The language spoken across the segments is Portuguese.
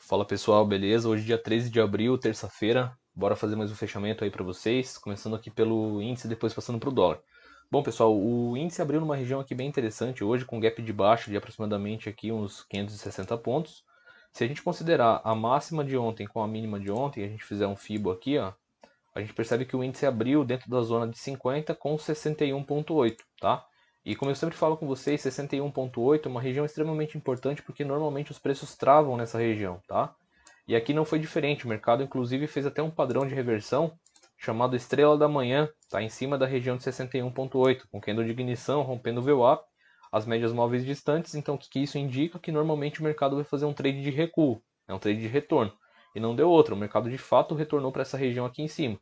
Fala pessoal, beleza? Hoje dia 13 de abril, terça-feira. Bora fazer mais um fechamento aí para vocês, começando aqui pelo índice, depois passando para o dólar. Bom, pessoal, o índice abriu numa região aqui bem interessante hoje, com gap de baixa de aproximadamente aqui uns 560 pontos. Se a gente considerar a máxima de ontem com a mínima de ontem, a gente fizer um Fibo aqui, ó, a gente percebe que o índice abriu dentro da zona de 50 com 61,8, tá? E como eu sempre falo com vocês, 61,8 é uma região extremamente importante porque normalmente os preços travam nessa região, tá? E aqui não foi diferente, o mercado inclusive fez até um padrão de reversão chamado Estrela da Manhã, tá em cima da região de 61,8, com candle de ignição rompendo o VWAP, as médias móveis distantes, então o que isso indica? Que normalmente o mercado vai fazer um trade de recuo, é um trade de retorno. E não deu outra, o mercado de fato retornou para essa região aqui em cima.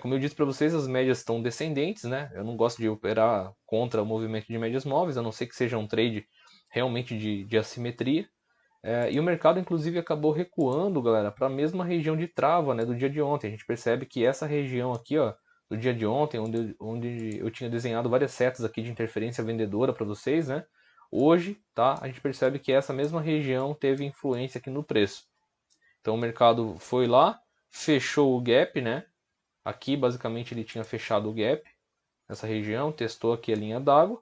Como eu disse para vocês, as médias estão descendentes, né? Eu não gosto de operar contra o movimento de médias móveis, a não ser que seja um trade realmente de assimetria. E o mercado, inclusive, acabou recuando, galera, para a mesma região de trava, né, do dia de ontem. A gente percebe que essa região aqui, ó, do dia de ontem, onde eu tinha desenhado várias setas aqui de interferência vendedora para vocês, né? Hoje, tá? A gente percebe que essa mesma região teve influência aqui no preço. Então o mercado foi lá, fechou o gap, né? Aqui basicamente ele tinha fechado o gap nessa região, testou aqui a linha d'água,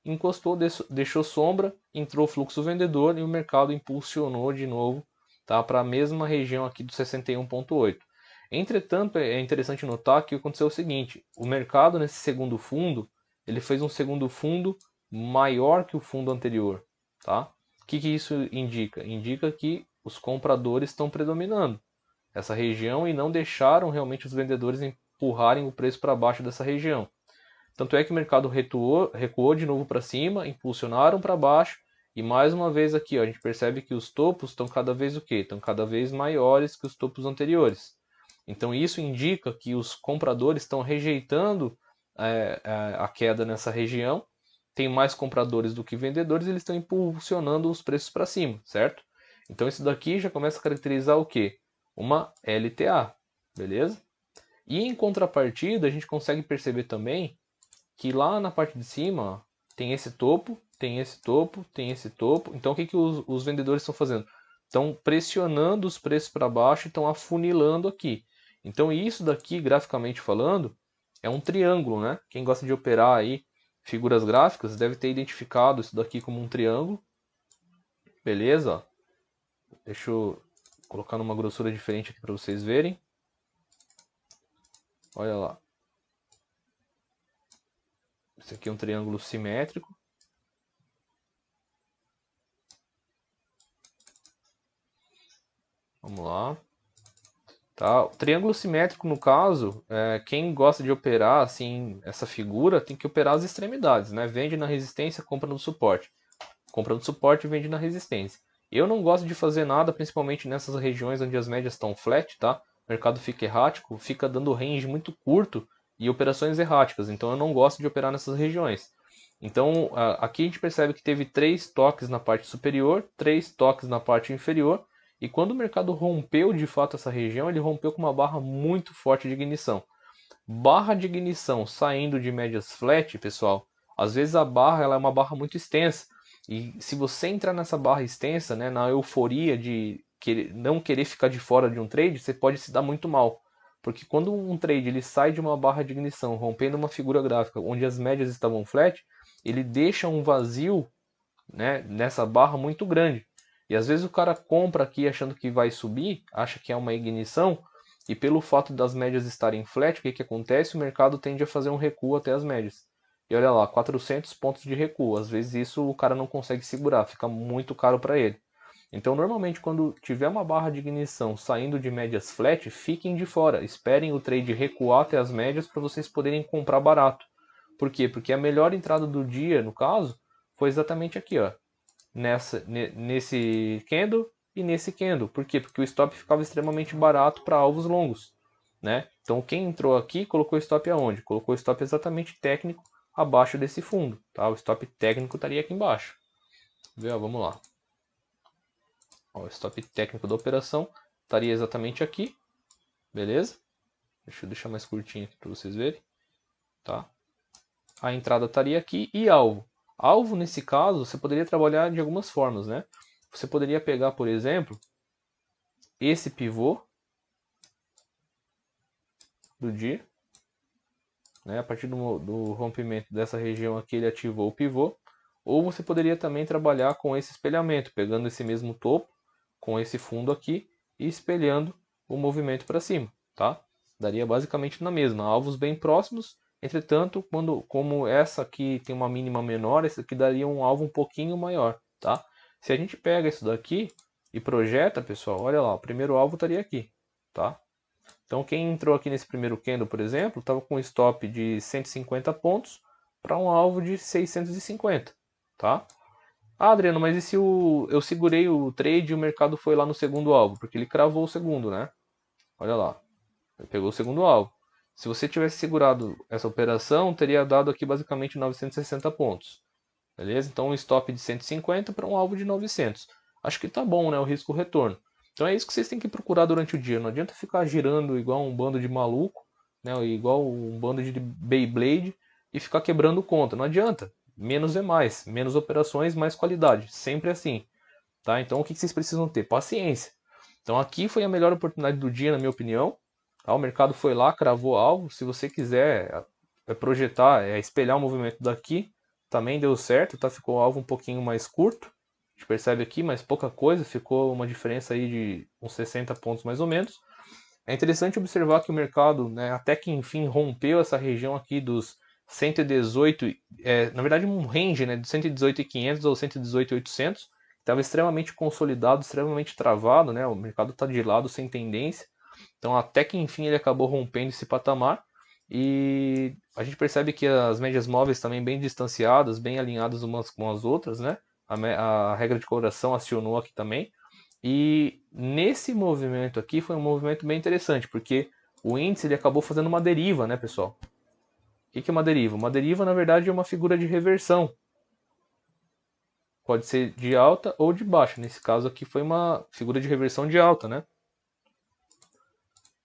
encostou, deixou sombra, entrou fluxo vendedor e o mercado impulsionou de novo, tá, para a mesma região aqui do 61,8. Entretanto, é interessante notar que aconteceu o seguinte: o mercado nesse segundo fundo, ele fez um segundo fundo maior que o fundo anterior, tá? O que isso indica? Indica que os compradores estão predominando essa região e não deixaram realmente os vendedores empurrarem o preço para baixo dessa região. Tanto é que o mercado recuou de novo para cima, impulsionaram para baixo e mais uma vez aqui ó, a gente percebe que os topos estão cada vez o quê? Estão cada vez maiores que os topos anteriores. Então isso indica que os compradores estão rejeitando a queda nessa região. Tem mais compradores do que vendedores, eles estão impulsionando os preços para cima, certo? Então isso daqui já começa a caracterizar o quê? Uma LTA, beleza? E em contrapartida, a gente consegue perceber também que lá na parte de cima ó, tem esse topo, tem esse topo, tem esse topo. Então o que os vendedores estão fazendo? Estão pressionando os preços para baixo e estão afunilando aqui. Então isso daqui, graficamente falando, é um triângulo, né? Quem gosta de operar aí figuras gráficas deve ter identificado isso daqui como um triângulo. Beleza? Ó. Deixa eu colocar numa grossura diferente aqui para vocês verem. Olha lá. Esse aqui é um triângulo simétrico. Vamos lá. Tá? O triângulo simétrico, no caso, quem gosta de operar assim essa figura tem que operar as extremidades, né? Vende na resistência, compra no suporte. Compra no suporte e vende na resistência. Eu não gosto de fazer nada, principalmente nessas regiões onde as médias estão flat, tá? O mercado fica errático, fica dando range muito curto e operações erráticas. Então eu não gosto de operar nessas regiões. Então aqui a gente percebe que teve 3 toques na parte superior, 3 toques na parte inferior. E quando o mercado rompeu de fato essa região, ele rompeu com uma barra muito forte de ignição. Barra de ignição saindo de médias flat, pessoal, às vezes a barra ela é uma barra muito extensa. E se você entrar nessa barra extensa, né, na euforia de não querer ficar de fora de um trade, você pode se dar muito mal. Porque quando um trade ele sai de uma barra de ignição, rompendo uma figura gráfica onde as médias estavam flat, ele deixa um vazio, né, nessa barra muito grande. E às vezes o cara compra aqui achando que vai subir, acha que é uma ignição, e pelo fato das médias estarem flat, o que, que acontece? O mercado tende a fazer um recuo até as médias. E olha lá, 400 pontos de recuo. Às vezes isso o cara não consegue segurar, fica muito caro para ele. Então, normalmente, quando tiver uma barra de ignição saindo de médias flat, fiquem de fora. Esperem o trade recuar até as médias para vocês poderem comprar barato. Por quê? Porque a melhor entrada do dia, no caso, foi exatamente aqui, ó. Nesse candle e nesse candle. Por quê? Porque o stop ficava extremamente barato para alvos longos. Né? Então, quem entrou aqui colocou o stop aonde? Colocou o stop exatamente técnico abaixo desse fundo. Tá? O stop técnico estaria aqui embaixo. Vamos lá. Ó, o stop técnico da operação estaria exatamente aqui. Beleza? Deixa eu deixar mais curtinho aqui para vocês verem. Tá? A entrada estaria aqui e alvo. Alvo, nesse caso, você poderia trabalhar de algumas formas. Né? Você poderia pegar, por exemplo, esse pivô do dia, né? A partir do rompimento dessa região aqui, ele ativou o pivô. Ou você poderia também trabalhar com esse espelhamento, pegando esse mesmo topo, com esse fundo aqui, e espelhando o movimento para cima, tá? Daria basicamente na mesma, alvos bem próximos, entretanto, como essa aqui tem uma mínima menor, esse aqui daria um alvo um pouquinho maior, tá? Se a gente pega isso daqui e projeta, pessoal, olha lá, o primeiro alvo estaria aqui, tá? Então quem entrou aqui nesse primeiro candle, por exemplo, estava com um stop de 150 pontos para um alvo de 650, tá? Ah, Adriano, mas e se eu segurei o trade e o mercado foi lá no segundo alvo? Porque ele cravou o segundo, né? Olha lá, ele pegou o segundo alvo. Se você tivesse segurado essa operação, teria dado aqui basicamente 960 pontos. Beleza? Então um stop de 150 para um alvo de 900. Acho que tá bom, né? O risco-retorno. Então é isso que vocês têm que procurar durante o dia. Não adianta ficar girando igual um bando de maluco, né? Igual um bando de Beyblade e ficar quebrando conta. Não adianta. Menos é mais. Menos operações, mais qualidade. Sempre assim. Tá? Então o que vocês precisam ter? Paciência. Então aqui foi a melhor oportunidade do dia, na minha opinião. Tá? O mercado foi lá, cravou alvo. Se você quiser projetar, espelhar o movimento daqui, também deu certo, tá? Ficou o alvo um pouquinho mais curto. A gente percebe aqui, mas pouca coisa. Ficou uma diferença aí de uns 60 pontos mais ou menos. É interessante observar que o mercado, né, até que enfim rompeu essa região aqui dos 118, na verdade um range, né, de 118.500 ou 118.800, estava extremamente consolidado, extremamente travado, né, o mercado está de lado, sem tendência. Então até que enfim ele acabou rompendo esse patamar e a gente percebe que as médias móveis também bem distanciadas, bem alinhadas umas com as outras, né? A regra de coloração acionou aqui também. E nesse movimento aqui foi um movimento bem interessante, porque o índice ele acabou fazendo uma deriva, né, pessoal? O que é uma deriva? Uma deriva, na verdade, é uma figura de reversão. Pode ser de alta ou de baixa. Nesse caso aqui foi uma figura de reversão de alta, né?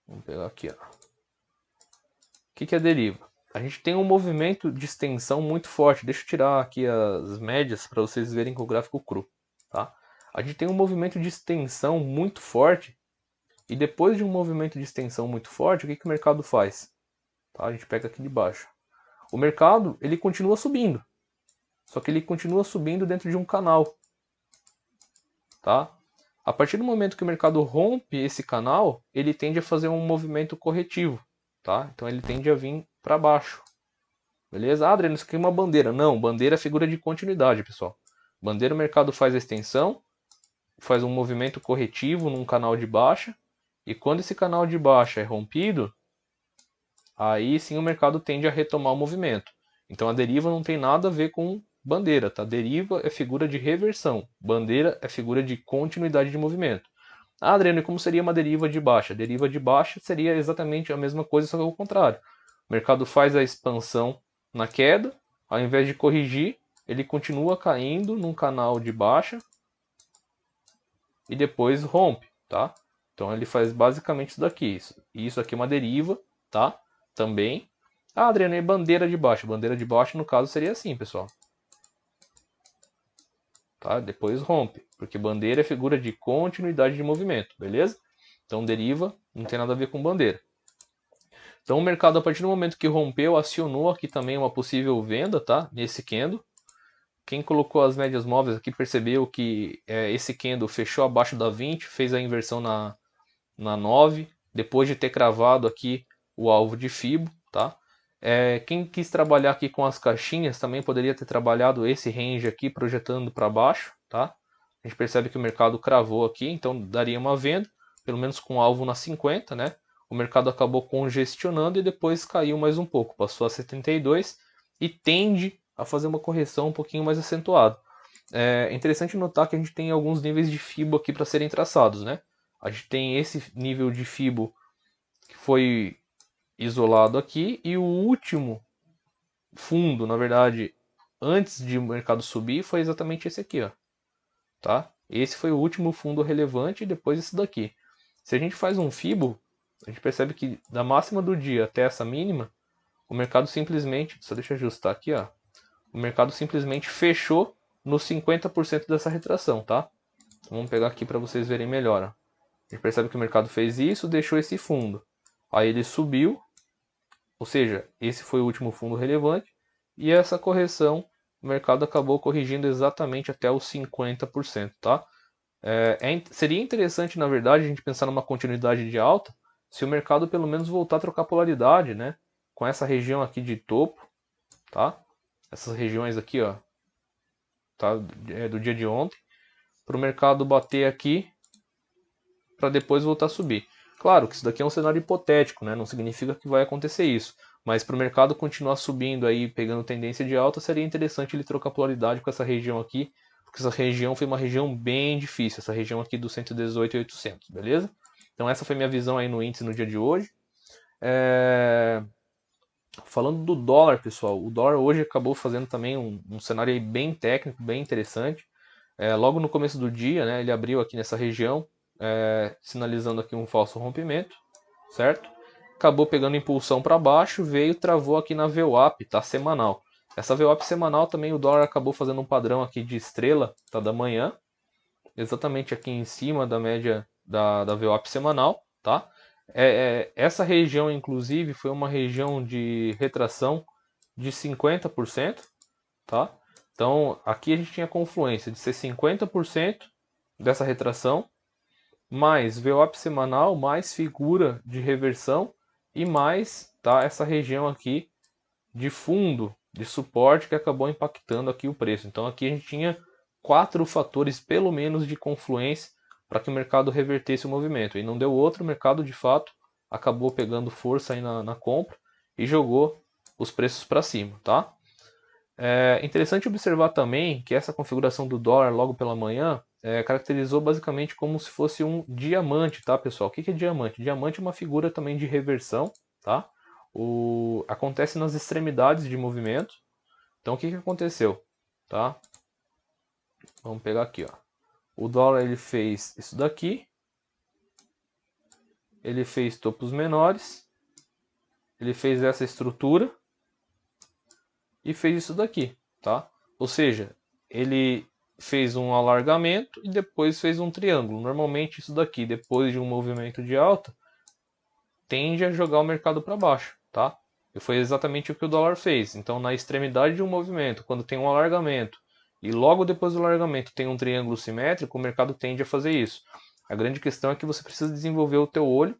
Vamos pegar aqui, ó. O que é a deriva? A gente tem um movimento de extensão muito forte. Deixa eu tirar aqui as médias para vocês verem com o gráfico cru, tá? A gente tem um movimento de extensão muito forte. E depois de um movimento de extensão muito forte, o que o mercado faz? Tá? A gente pega aqui de baixo. O mercado ele continua subindo, só que ele continua subindo dentro de um canal. Tá? A partir do momento que o mercado rompe esse canal, ele tende a fazer um movimento corretivo. Tá? Então ele tende a vir para baixo. Beleza? Ah, Adriano, isso aqui é uma bandeira. Não, bandeira é figura de continuidade, pessoal. Bandeira o mercado faz a extensão, faz um movimento corretivo num canal de baixa, e quando esse canal de baixa é rompido, aí sim o mercado tende a retomar o movimento. Então a deriva não tem nada a ver com bandeira, tá? Deriva é figura de reversão, bandeira é figura de continuidade de movimento. Ah, Adriano, e como seria uma deriva de baixa? Deriva de baixa seria exatamente a mesma coisa, só que ao contrário. O mercado faz a expansão na queda, ao invés de corrigir, ele continua caindo num canal de baixa e depois rompe, tá? Então ele faz basicamente isso daqui. Isso aqui é uma deriva, tá? Também. Ah, Adriano, e bandeira de baixo? Bandeira de baixo, no caso, seria assim, pessoal. Tá? Depois rompe, porque bandeira é figura de continuidade de movimento, beleza? Então deriva não tem nada a ver com bandeira. Então o mercado, a partir do momento que rompeu, acionou aqui também uma possível venda, tá? Nesse candle. Quem colocou as médias móveis aqui percebeu que esse candle fechou abaixo da 20, fez a inversão na 9, depois de ter cravado aqui o alvo de Fibo, tá? Quem quis trabalhar aqui com as caixinhas também poderia ter trabalhado esse range aqui projetando para baixo, tá? A gente percebe que o mercado cravou aqui, então daria uma venda, pelo menos com alvo na 50, né? O mercado acabou congestionando e depois caiu mais um pouco, passou a 72 e tende a fazer uma correção um pouquinho mais acentuada. É interessante notar que a gente tem alguns níveis de Fibo aqui para serem traçados, né? A gente tem esse nível de Fibo que foi isolado aqui e o último fundo, na verdade, antes de o mercado subir, foi exatamente esse aqui, ó. Tá? Esse foi o último fundo relevante e depois esse daqui. Se a gente faz um Fibo, a gente percebe que da máxima do dia até essa mínima, o mercado simplesmente, só deixa eu ajustar aqui, ó. O mercado simplesmente fechou nos 50% dessa retração, tá? Então, vamos pegar aqui para vocês verem melhor, ó. A gente percebe que o mercado fez isso, deixou esse fundo. Aí ele subiu, ou seja, esse foi o último fundo relevante. E essa correção, o mercado acabou corrigindo exatamente até os 50%, tá? Seria interessante, na verdade, a gente pensar numa continuidade de alta, se o mercado pelo menos voltar a trocar polaridade, né? Com essa região aqui de topo, tá? Essas regiões aqui, ó, tá? Do dia de ontem, para o mercado bater aqui, para depois voltar a subir. Claro que isso daqui é um cenário hipotético, né? Não significa que vai acontecer isso. Mas para o mercado continuar subindo aí, pegando tendência de alta, seria interessante ele trocar polaridade com essa região aqui, porque essa região foi uma região bem difícil, essa região aqui do 118.800, beleza? Então essa foi minha visão aí no índice no dia de hoje. Falando do dólar, pessoal, o dólar hoje acabou fazendo também um cenário aí bem técnico, bem interessante. Logo no começo do dia, né, ele abriu aqui nessa região, sinalizando aqui um falso rompimento, certo? Acabou pegando impulsão para baixo, veio, travou aqui na VWAP, tá, semanal. Essa VWAP semanal também o dólar acabou fazendo um padrão aqui de estrela, tá, da manhã, exatamente aqui em cima da média da VWAP semanal, tá? Essa região, inclusive, foi uma região de retração de 50%, tá? Então, aqui a gente tinha confluência de ser 50% dessa retração, mais VWAP semanal, mais figura de reversão e mais, tá, essa região aqui de fundo, de suporte que acabou impactando aqui o preço. Então aqui a gente tinha 4 fatores pelo menos de confluência para que o mercado revertesse o movimento. E não deu outro, o mercado de fato acabou pegando força aí na compra e jogou os preços para cima, tá? É interessante observar também que essa configuração do dólar logo pela manhã caracterizou basicamente como se fosse um diamante, tá, pessoal? O que é diamante? Diamante é uma figura também de reversão, tá? Acontece nas extremidades de movimento. Então o que aconteceu, tá? Vamos pegar aqui, ó. O dólar ele fez isso daqui, ele fez topos menores, ele fez essa estrutura e fez isso daqui, tá? Ou seja, ele fez um alargamento e depois fez um triângulo. Normalmente isso daqui, depois de um movimento de alta, tende a jogar o mercado para baixo, tá? E foi exatamente o que o dólar fez. Então, na extremidade de um movimento, quando tem um alargamento e logo depois do alargamento tem um triângulo simétrico, o mercado tende a fazer isso. A grande questão é que você precisa desenvolver o teu olho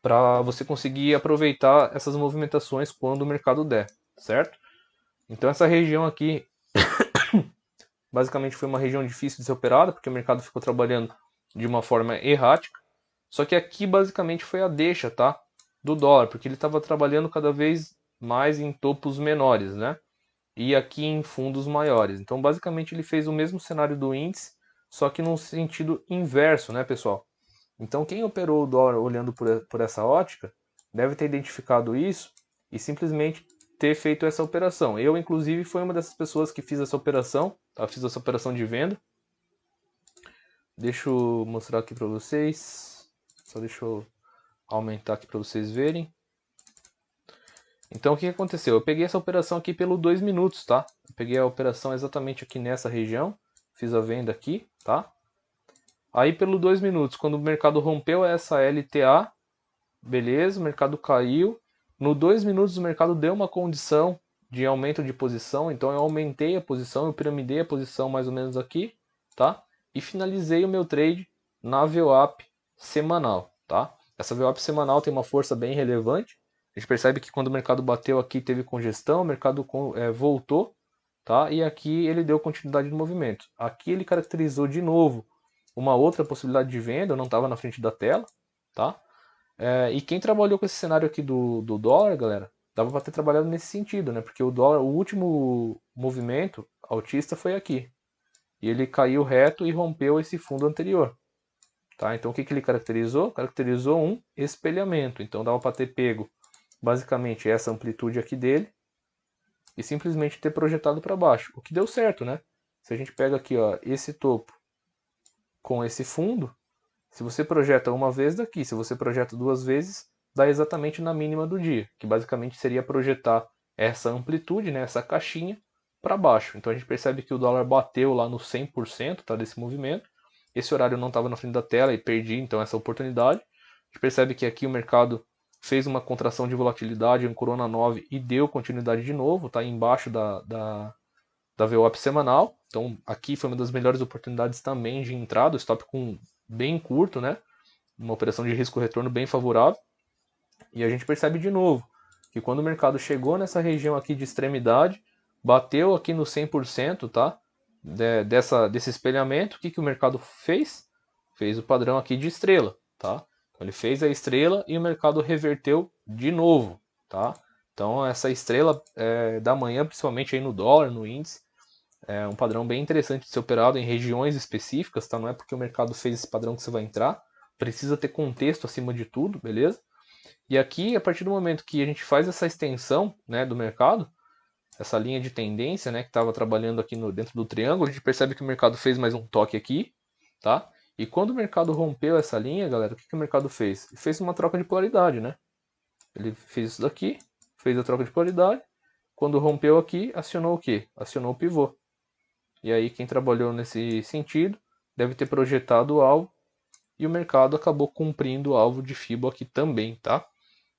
para você conseguir aproveitar essas movimentações quando o mercado der, certo? Então essa região aqui basicamente foi uma região difícil de ser operada, porque o mercado ficou trabalhando de uma forma errática. Só que aqui basicamente foi a deixa, tá? Do dólar, porque ele estava trabalhando cada vez mais em topos menores, né? E aqui em fundos maiores. Então basicamente ele fez o mesmo cenário do índice, só que no sentido inverso, né, pessoal? Então quem operou o dólar olhando por essa ótica deve ter identificado isso e simplesmente ter feito essa operação. Eu, inclusive, fui uma dessas pessoas que fiz essa operação, tá? Fiz essa operação de venda. Deixa eu mostrar aqui para vocês. Só deixa eu aumentar aqui para vocês verem. Então o que aconteceu? Eu peguei essa operação aqui pelo 2 minutos, tá? Eu peguei a operação exatamente aqui nessa região, fiz a venda aqui, tá? Aí pelo 2 minutos, quando o mercado rompeu essa LTA, beleza, o mercado caiu. No 2 minutos o mercado deu uma condição de aumento de posição, então eu aumentei a posição, eu piramidei a posição mais ou menos aqui, tá? E finalizei o meu trade na VWAP semanal, tá? Essa VWAP semanal tem uma força bem relevante. A gente percebe que quando o mercado bateu aqui teve congestão, o mercado voltou, tá? E aqui ele deu continuidade no movimento. Aqui ele caracterizou de novo uma outra possibilidade de venda, eu não estava na frente da tela, tá? E quem trabalhou com esse cenário aqui do dólar, galera, dava para ter trabalhado nesse sentido, né? Porque o dólar, o último movimento altista foi aqui. E ele caiu reto e rompeu esse fundo anterior. Tá? Então o que ele caracterizou? Caracterizou um espelhamento. Então dava para ter pego basicamente essa amplitude aqui dele e simplesmente ter projetado para baixo. O que deu certo, né? Se a gente pega aqui, ó, esse topo com esse fundo, se você projeta uma vez daqui, se você projeta duas vezes, dá exatamente na mínima do dia, que basicamente seria projetar essa amplitude, né, essa caixinha, para baixo. Então a gente percebe que o dólar bateu lá no 100%, tá, desse movimento, esse horário eu não estava na frente da tela e perdi então essa oportunidade. A gente percebe que aqui o mercado fez uma contração de volatilidade, ancorou na 9 e deu continuidade de novo, está embaixo da VWAP semanal. Então aqui foi uma das melhores oportunidades também de entrada, o stop com bem curto, né? Uma operação de risco-retorno bem favorável. E a gente percebe de novo que quando o mercado chegou nessa região aqui de extremidade, bateu aqui no 100%, tá? Desse espelhamento, o que o mercado fez? Fez o padrão aqui de estrela, tá? Então ele fez a estrela e o mercado reverteu de novo, tá? Então essa estrela da manhã, principalmente aí no dólar, no índice, é um padrão bem interessante de ser operado em regiões específicas, tá? Não é porque o mercado fez esse padrão que você vai entrar, precisa ter contexto acima de tudo, beleza? E aqui, a partir do momento que a gente faz essa extensão, né, do mercado, essa linha de tendência, né, que estava trabalhando aqui dentro do triângulo, a gente percebe que o mercado fez mais um toque aqui, tá? E quando o mercado rompeu essa linha, galera, o que o mercado fez? Ele fez uma troca de polaridade, né? Ele fez isso daqui, fez a troca de polaridade. Quando rompeu aqui, acionou o quê? Acionou o pivô. E aí quem trabalhou nesse sentido deve ter projetado o alvo e o mercado acabou cumprindo o alvo de FIBO aqui também, tá?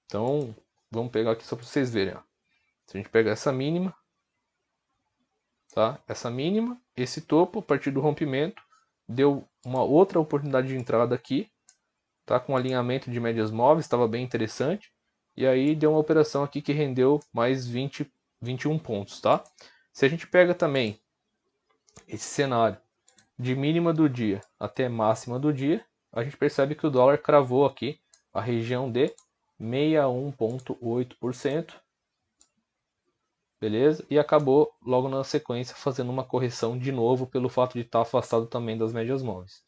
Então, vamos pegar aqui só para vocês verem, ó. Se a gente pegar essa mínima, tá? Essa mínima, esse topo, a partir do rompimento, deu uma outra oportunidade de entrada aqui, tá? Com alinhamento de médias móveis, estava bem interessante. E aí deu uma operação aqui que rendeu mais 21 pontos, tá? Se a gente pega também esse cenário de mínima do dia até máxima do dia, a gente percebe que o dólar cravou aqui a região de 61,8%, beleza? E acabou logo na sequência fazendo uma correção de novo pelo fato de estar afastado também das médias móveis.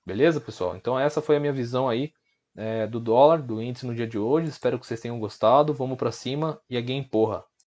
Beleza, pessoal? Então essa foi a minha visão aí do dólar, do índice no dia de hoje. Espero que vocês tenham gostado. Vamos para cima e a game porra!